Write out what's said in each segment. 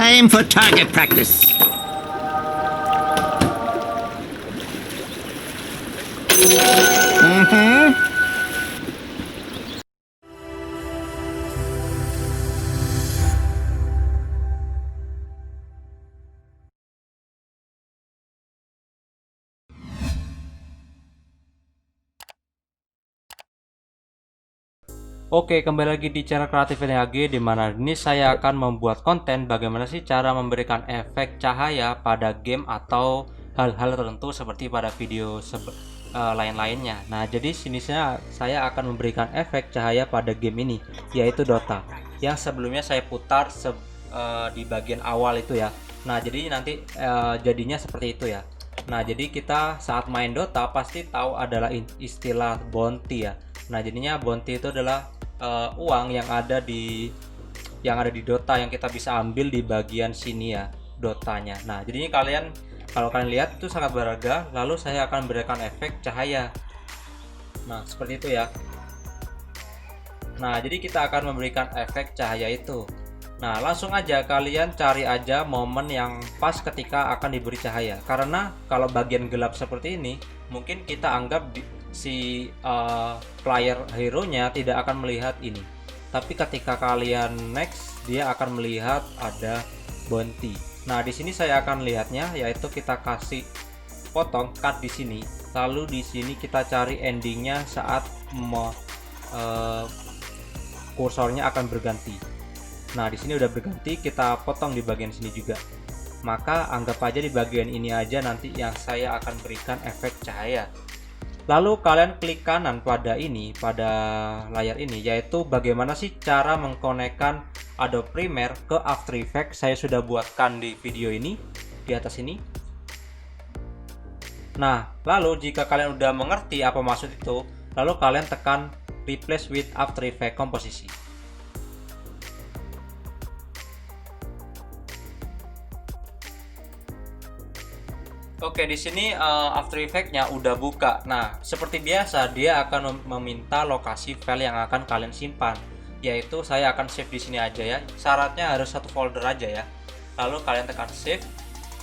Time for target practice. Oke, kembali lagi di channel Kreatif NHG, di mana ini saya akan membuat konten bagaimana sih cara memberikan efek cahaya pada game atau hal-hal tertentu seperti pada video lain-lainnya. Nah, jadi sini saya akan memberikan efek cahaya pada game ini, yaitu Dota, yang sebelumnya saya putar di bagian awal itu ya. Nah, jadi nanti jadinya seperti itu ya. Nah, jadi kita saat main Dota pasti tahu adalah istilah bounty ya. Nah, jadinya bounty itu adalah uang yang ada di Dota yang kita bisa ambil di bagian sini ya, Dotanya. Nah, jadi ini kalau kalian lihat itu sangat berharga. Lalu saya akan berikan efek cahaya. Nah, seperti itu ya. Nah, jadi kita akan memberikan efek cahaya itu. Nah, langsung aja kalian cari aja momen yang pas ketika akan diberi cahaya. Karena kalau bagian gelap seperti ini, mungkin kita anggap si player hero-nya tidak akan melihat ini. Tapi ketika kalian next, dia akan melihat ada bounty. Nah, di sini saya akan lihatnya, yaitu kita kasih potong cut di sini. Lalu di sini kita cari endingnya saat kursornya akan berganti. Nah, di sini udah berganti, kita potong di bagian sini juga. Maka anggap aja di bagian ini aja nanti yang saya akan berikan efek cahaya. Lalu kalian klik kanan pada layar ini, yaitu bagaimana sih cara mengkonekkan Adobe Premiere ke After Effects. Saya sudah buatkan di video ini di atas ini. Nah, lalu jika kalian udah mengerti apa maksud itu, lalu kalian tekan Replace with After Effects Komposisi. Oke, di sini After Effects-nya udah buka. Nah, seperti biasa dia akan meminta lokasi file yang akan kalian simpan. Yaitu saya akan save di sini aja ya. Syaratnya harus satu folder aja ya. Lalu kalian tekan save,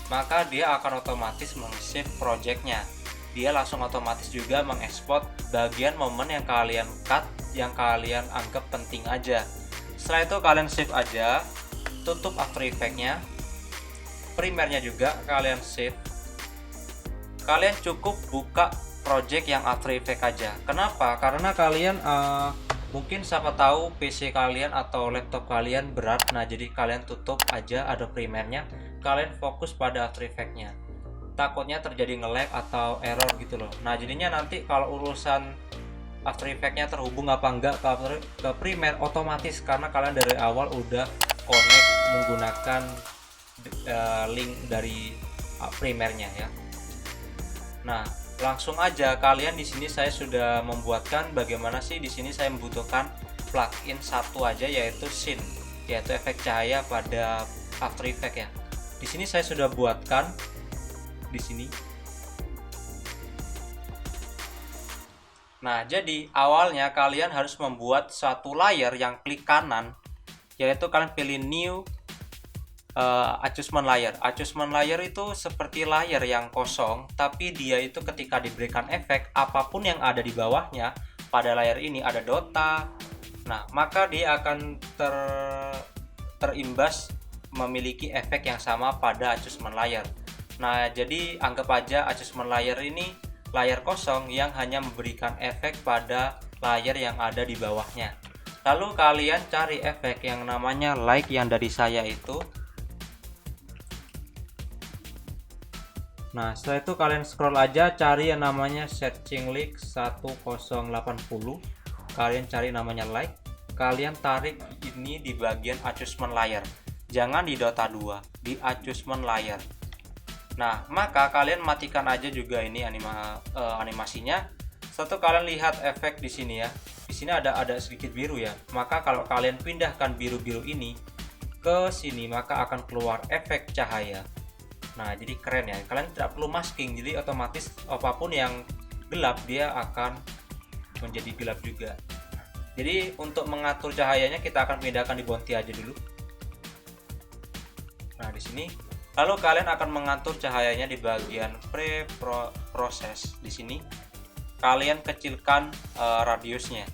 maka dia akan otomatis meng-save project-nya. Dia langsung otomatis juga mengekspor bagian momen yang kalian cut, yang kalian anggap penting aja. Setelah itu kalian save aja, tutup After Effects-nya. Premiere-nya juga kalian save. Kalian cukup buka project yang After Effects aja. Kenapa? Karena kalian mungkin siapa tahu PC kalian atau laptop kalian berat. Nah, jadi kalian tutup aja Adobe Premiere-nya. Kalian fokus pada After Effects-nya. Takutnya terjadi nge-lag atau error gitu loh. Nah, jadinya nanti kalau urusan After Effects-nya terhubung apa enggak ke Premiere, otomatis karena kalian dari awal udah connect menggunakan link dari Premiere-nya ya. Nah, langsung aja kalian di sini saya sudah membuatkan bagaimana sih di sini saya membutuhkan plugin satu aja, yaitu Scene, yaitu efek cahaya pada After Effects ya. Di sini saya sudah buatkan di sini. Nah, jadi awalnya kalian harus membuat satu layer yang klik kanan, yaitu kalian pilih new adjustment layer. Adjustment layer itu seperti layer yang kosong, tapi dia itu ketika diberikan efek, apapun yang ada di bawahnya pada layar ini ada Dota. Nah, maka dia akan terimbas memiliki efek yang sama pada adjustment layer. Nah, jadi anggap aja adjustment layer ini layar kosong yang hanya memberikan efek pada layer yang ada di bawahnya. Lalu kalian cari efek yang namanya like yang dari saya itu. Nah, setelah itu kalian scroll aja, cari yang namanya searching link 1080. Kalian cari namanya like. Kalian tarik ini di bagian adjustment layer. Jangan di Dota 2, di adjustment layer. Nah, maka kalian matikan aja juga ini animasinya. Setelah kalian lihat efek di sini ya. Di sini ada sedikit biru ya. Maka kalau kalian pindahkan biru-biru ini ke sini, maka akan keluar efek cahaya. Nah, jadi keren ya. Kalian tidak perlu masking, jadi otomatis apapun yang gelap dia akan menjadi gelap juga. Jadi untuk mengatur cahayanya kita akan pindahkan di bounty aja dulu. Nah, di sini lalu kalian akan mengatur cahayanya di bagian pre-proses. Di sini kalian kecilkan radiusnya.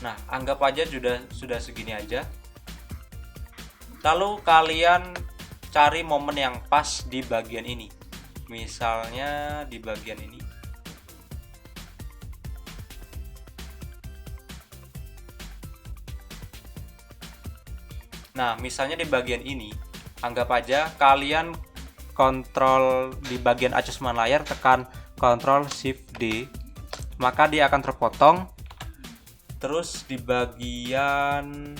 Nah, anggap aja sudah segini aja. Lalu kalian cari momen yang pas di bagian ini. Misalnya di bagian ini. Nah, misalnya di bagian ini, anggap aja kalian kontrol di bagian adjustment layar, tekan Ctrl Shift D, maka dia akan terpotong. Terus di bagian,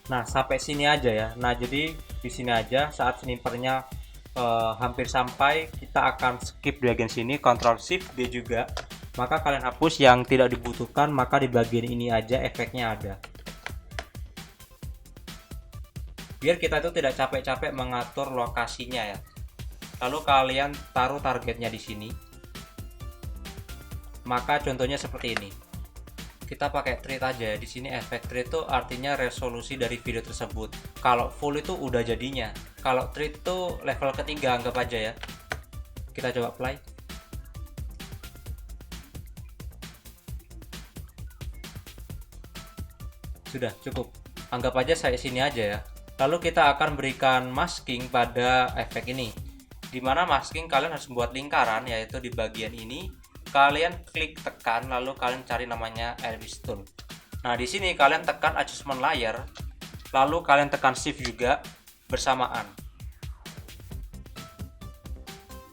nah sampai sini aja ya. Nah, jadi di sini aja. Saat snipernya hampir sampai, kita akan skip di bagian sini, Ctrl Shift D juga. Maka kalian hapus yang tidak dibutuhkan, maka di bagian ini aja efeknya ada. Biar kita itu tidak capek-capek mengatur lokasinya ya. Lalu kalian taruh targetnya di sini. Maka contohnya seperti ini. Kita pakai treat aja. Di sini efek treat itu artinya resolusi dari video tersebut. Kalau full itu udah jadinya. Kalau treat itu level ketiga, anggap aja ya. Kita coba play. Sudah cukup. Anggap aja saya sini aja ya. Lalu kita akan berikan masking pada efek ini. Dimana masking kalian harus membuat lingkaran, yaitu di bagian ini. Kalian klik tekan, lalu kalian cari namanya Elvis Tool. Nah, di sini kalian tekan adjustment layer, lalu kalian tekan shift juga bersamaan.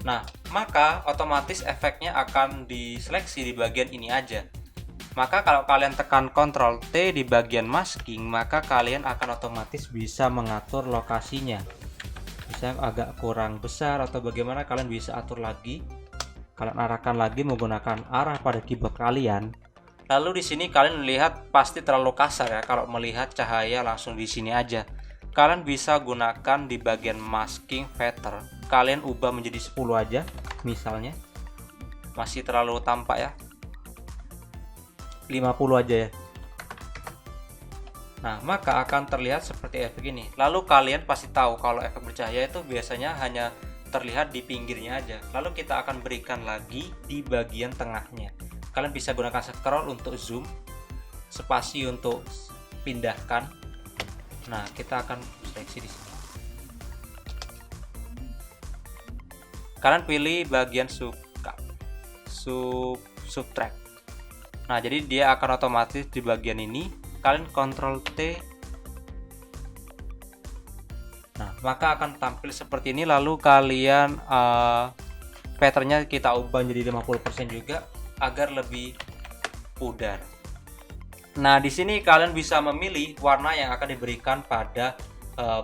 Nah, maka otomatis efeknya akan diseleksi di bagian ini aja. Maka kalau kalian tekan Ctrl T di bagian masking, maka kalian akan otomatis bisa mengatur lokasinya. Misalnya agak kurang besar atau bagaimana, kalian bisa atur lagi. Kalian arahkan lagi menggunakan arah pada keyboard kalian. Lalu di sini kalian lihat pasti terlalu kasar ya kalau melihat cahaya langsung di sini aja. Kalian bisa gunakan di bagian masking feather. Kalian ubah menjadi 10 aja misalnya. Masih terlalu tampak ya. 50 aja ya. Nah, maka akan terlihat seperti efek ini. Lalu kalian pasti tahu kalau efek bercahaya itu biasanya hanya terlihat di pinggirnya aja. Lalu kita akan berikan lagi di bagian tengahnya. Kalian bisa gunakan scroll untuk zoom, spasi untuk pindahkan. Nah, kita akan seleksi di sini. Kalian pilih bagian subtract. Nah, jadi dia akan otomatis di bagian ini. Kalian Ctrl T. Nah, maka akan tampil seperti ini. Lalu kalian patternnya kita ubah menjadi 50% juga agar lebih pudar. Nah, di sini kalian bisa memilih warna yang akan diberikan pada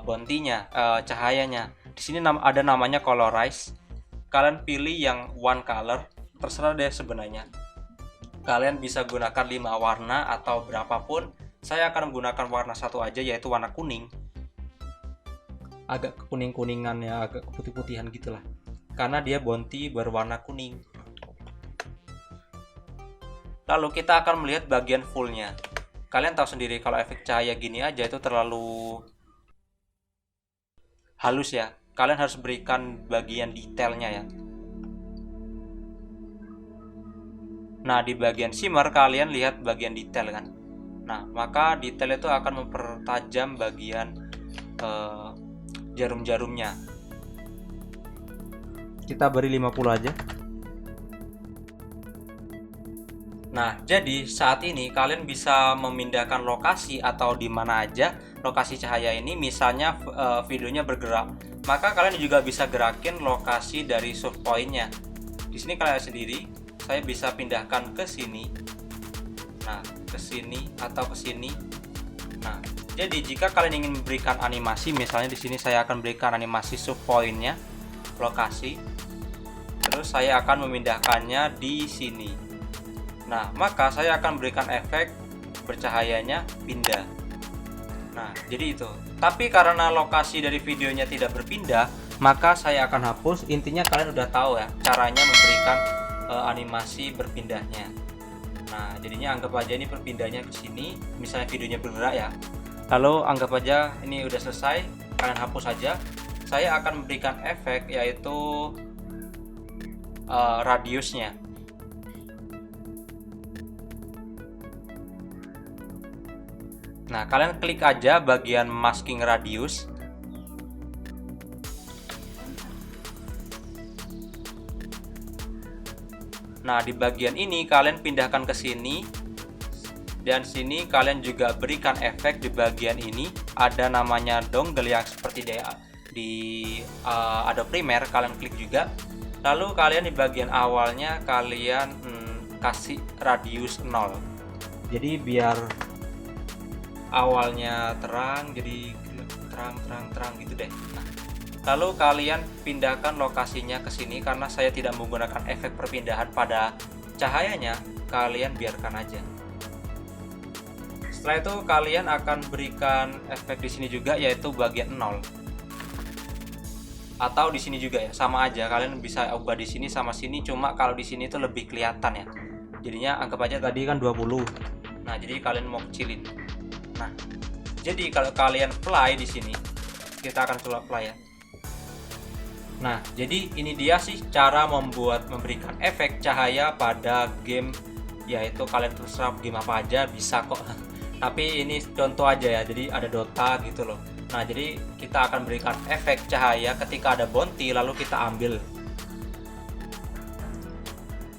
bounty-nya, cahayanya. Di sini ada namanya colorize. Kalian pilih yang one color, terserah deh sebenarnya. Kalian bisa gunakan 5 warna atau berapapun. Saya akan menggunakan warna satu aja, yaitu warna kuning. Agak kuning-kuningan ya, agak putih-putihan gitulah. Karena dia bounty berwarna kuning. Lalu kita akan melihat bagian fullnya. Kalian tahu sendiri kalau efek cahaya gini aja itu terlalu halus ya. Kalian harus berikan bagian detailnya ya. Nah, di bagian shimmer kalian lihat bagian detail kan. Nah, maka detail itu akan mempertajam bagian jarum-jarumnya. Kita beri 50 aja. Nah, jadi saat ini kalian bisa memindahkan lokasi atau di mana aja lokasi cahaya ini. Misalnya videonya bergerak, maka kalian juga bisa gerakin lokasi dari source point-nya. Di sini kalian sendiri, saya bisa pindahkan ke sini. Nah, ke sini atau ke sini. Nah, jadi jika kalian ingin memberikan animasi, misalnya di sini saya akan berikan animasi source point-nya, lokasi. Terus saya akan memindahkannya di sini. Nah, maka saya akan berikan efek bercahayanya pindah. Nah, jadi itu. Tapi karena lokasi dari videonya tidak berpindah, maka saya akan hapus. Intinya kalian udah tahu ya caranya memberikan animasi berpindahnya. Nah, jadinya anggap aja ini berpindahnya ke sini. Misalnya videonya bergerak ya. Lalu anggap aja ini udah selesai, kalian hapus saja. Saya akan memberikan efek yaitu radiusnya. Nah, kalian klik aja bagian masking radius. Nah, di bagian ini kalian pindahkan ke sini, dan sini kalian juga berikan efek di bagian ini. Ada namanya dongle yang seperti di Adobe Premiere, kalian klik juga. Lalu kalian di bagian awalnya kalian kasih radius 0. Jadi biar awalnya terang, jadi terang gitu deh. Nah, lalu kalian pindahkan lokasinya ke sini. Karena saya tidak menggunakan efek perpindahan pada cahayanya, kalian biarkan aja. Setelah itu kalian akan berikan efek di sini juga, yaitu bagian 0. Atau di sini juga ya, sama aja. Kalian bisa ubah di sini sama sini, cuma kalau di sini itu lebih kelihatan ya. Jadinya anggap aja tadi kan 20. Nah, jadi kalian mau kecilin. Nah, jadi kalau kalian play di sini, kita akan coba play ya. Nah, jadi ini dia sih cara memberikan efek cahaya pada game, yaitu kalian terserah game apa aja bisa kok. Tapi ini contoh aja ya, jadi ada Dota gitu loh. Nah, jadi kita akan berikan efek cahaya ketika ada bounty, lalu kita ambil.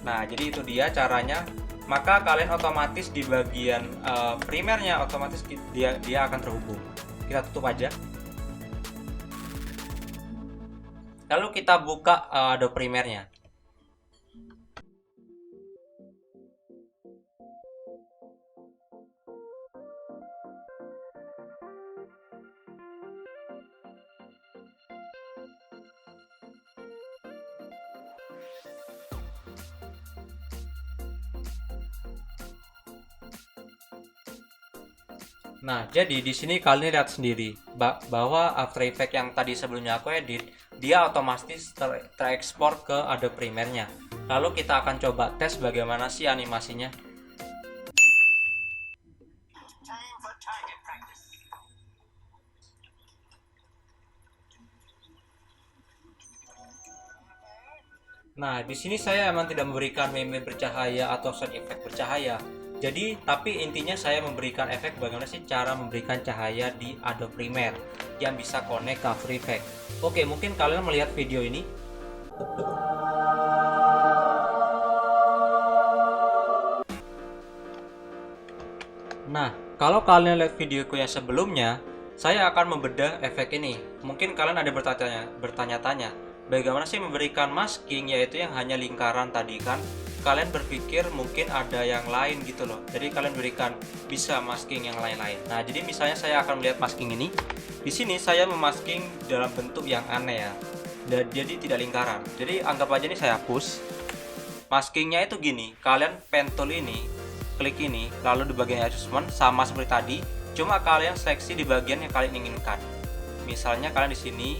Nah, jadi itu dia caranya. Maka kalian otomatis di bagian primernya otomatis dia akan terhubung. Kita tutup aja. Lalu kita buka Adobe Premiere-nya. Nah, jadi di sini kalian lihat sendiri bahwa After Effects yang tadi sebelumnya aku edit, dia otomatis terekspor ke Adobe Premiere-nya. Lalu kita akan coba tes bagaimana sih animasinya. Nah, di sini saya emang tidak memberikan meme bercahaya atau sound effect bercahaya. Jadi, tapi intinya saya memberikan efek bagaimana sih cara memberikan cahaya di Adobe Premiere yang bisa connect ke After Effects. Oke, mungkin kalian melihat video ini. Nah, kalau kalian lihat videoku yang sebelumnya, saya akan membedah efek ini. Mungkin kalian ada bertanya-tanya, bagaimana sih memberikan masking, yaitu yang hanya lingkaran tadi kan? Kalian berpikir mungkin ada yang lain gitu loh. Jadi kalian berikan bisa masking yang lain-lain. Nah, jadi misalnya saya akan melihat masking ini. Di sini saya memasking dalam bentuk yang aneh ya. Jadi tidak lingkaran. Jadi anggap aja ini saya hapus. Maskingnya itu gini. Kalian pen tool ini, klik ini, lalu di bagian adjustment sama seperti tadi. Cuma kalian seleksi di bagian yang kalian inginkan. Misalnya kalian di sini,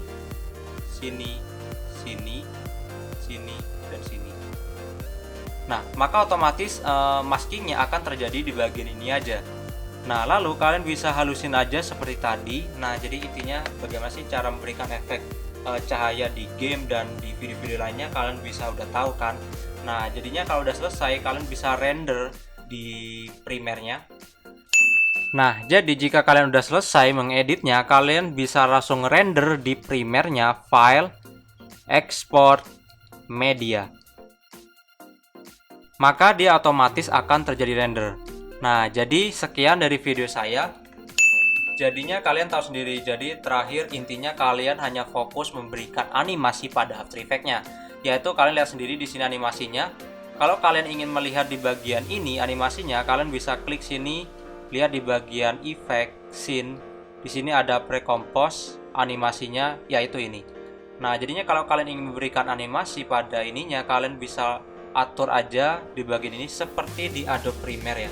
sini, sini, sini, dan sini. Nah, maka otomatis maskingnya akan terjadi di bagian ini aja. Nah, lalu kalian bisa halusin aja seperti tadi. Nah, jadi intinya bagaimana sih cara memberikan efek cahaya di game dan di video-video lainnya, kalian bisa udah tahu kan. Nah, jadinya kalau udah selesai kalian bisa render di Premiere-nya. Nah, jadi jika kalian udah selesai mengeditnya, kalian bisa langsung render di Premiere-nya, file, export, media. Maka dia otomatis akan terjadi render. Nah, jadi sekian dari video saya. Jadinya kalian tahu sendiri. Jadi terakhir intinya kalian hanya fokus memberikan animasi pada After Effects-nya. Yaitu kalian lihat sendiri di sini animasinya. Kalau kalian ingin melihat di bagian ini animasinya, kalian bisa klik sini, lihat di bagian effect, scene. Di sini ada pre-compose animasinya, yaitu ini. Nah, jadinya kalau kalian ingin memberikan animasi pada ininya, kalian bisa atur aja di bagian ini seperti di Adobe Premiere ya.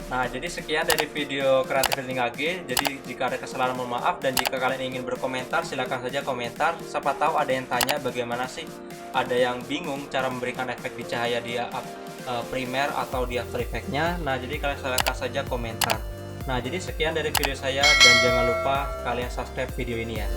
Nah, jadi sekian dari video Creative Editing AG. Jadi jika ada kesalahan mohon maaf, dan jika kalian ingin berkomentar silahkan saja komentar. Siapa tahu ada yang tanya bagaimana sih, ada yang bingung cara memberikan efek di cahaya di Premiere atau di After Effects-nya. Nah, jadi kalian silahkan saja komentar. Nah, jadi sekian dari video saya dan jangan lupa kalian subscribe video ini ya.